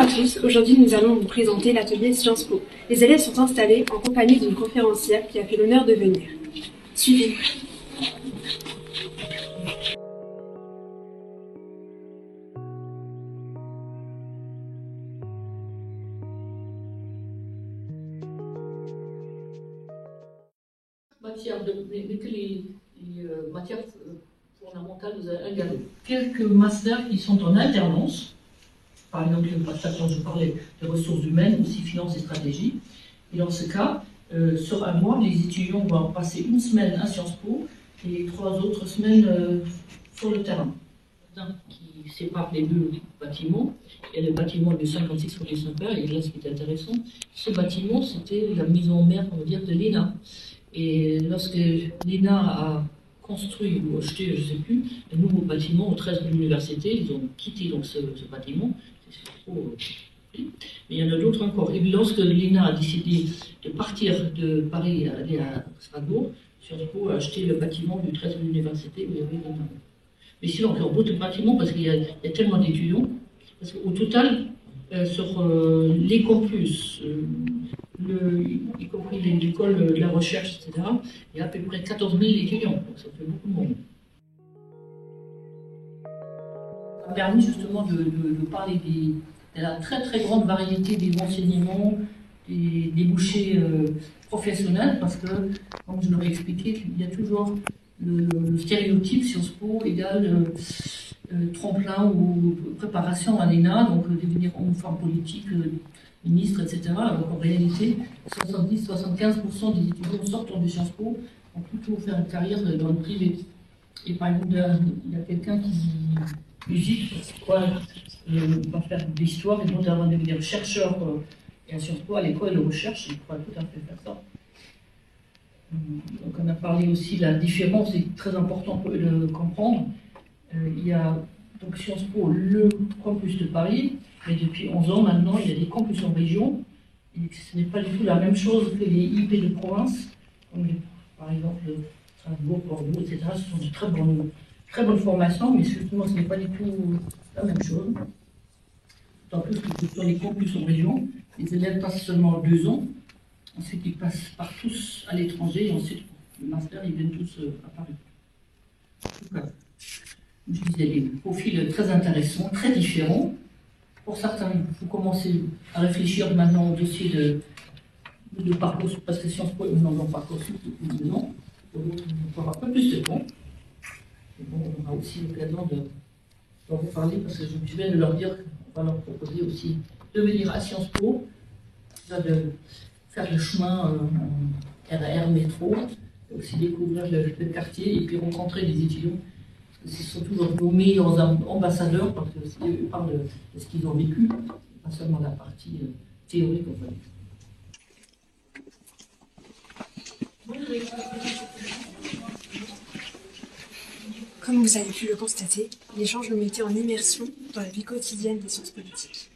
à tous, aujourd'hui nous allons vous présenter l'atelier Sciences Po. Les élèves sont installés en compagnie d'une conférencière qui a fait l'honneur de venir. Suivez-nous. Les matières fondamentales, vous avez regardé. Quelques masters qui sont en alternance, par exemple le master dont je parlais de ressources humaines, aussi finance et stratégie. Et dans ce cas, sur un mois, les étudiants vont passer une semaine à Sciences Po et 3 autres semaines sur le terrain. Qui sépare les deux bâtiments. Il y a le bâtiment du 56 rue Saint-Père, et là ce qui est intéressant, ce bâtiment c'était la maison mère, on va dire, de l'ENA. Et lorsque l'ENA a construit ou acheté, je ne sais plus, un nouveau bâtiment au 13 de l'université, ils ont quitté donc ce bâtiment. C'est trop. Mais il y en a d'autres encore. Et lorsque l'ENA a décidé de partir de Paris et aller à Strasbourg, Sciences Po a acheté le bâtiment du 13 de l'université où il y avait l'ENA. Mais sinon, on beaucoup de bâtiments parce qu'il y a tellement d'étudiants. Parce qu'au total, sur les campus, y compris l'école de la recherche, etc., il y a à peu près 14 000 étudiants. Donc ça fait beaucoup de monde. Ça a permis justement de parler de la très très grande variété des enseignements, des débouchés professionnels, parce que, comme je l'aurais expliqué, il y a toujours le stéréotype Sciences Po égale tremplin ou préparation à l'ENA, donc devenir homme, femme politique, ministre, etc. Alors qu'en réalité, 70-75% des étudiants sortant de Sciences Po ont plutôt fait une carrière dans le privé. Et par exemple, il y a quelqu'un qui hésite, va faire de l'histoire et donc avant de devenir chercheur et à Sciences Po, à l'école de recherche, il pourrait tout à fait faire ça. Donc on a parlé aussi de la différence, c'est très important pour le comprendre. Il y a donc Sciences Po, le campus de Paris, mais depuis 11 ans maintenant, il y a des campus en région. Et ce n'est pas du tout la même chose que les IP de province, comme par exemple Strasbourg, Bordeaux, etc. Ce sont de très bonnes formations, mais justement ce n'est pas du tout la même chose. D'autant plus que sur les campus en région, les élèves passent seulement 2 ans. Ensuite, ils passent tous à l'étranger, et ensuite, le master, ils viennent tous à Paris. Voilà. Je disais, des profils très intéressants, très différents. Pour certains, il faut commencer à réfléchir maintenant au dossier de parcours, parce que Sciences Po, on en parcours depuis 2 ans. Donc, on aura un peu plus de temps. Et bon, on aura aussi l'occasion d'en vous parler, parce que je viens de leur dire qu'on va leur proposer aussi de venir à Sciences Po, de faire le chemin en RR métro, aussi découvrir le quartier et puis rencontrer des étudiants. Ce sont toujours nos meilleurs ambassadeurs parce que eux parlent de ce qu'ils ont vécu, pas seulement la partie théorique. Comme vous avez pu le constater, l'échange nous mettait en immersion dans la vie quotidienne des sciences politiques.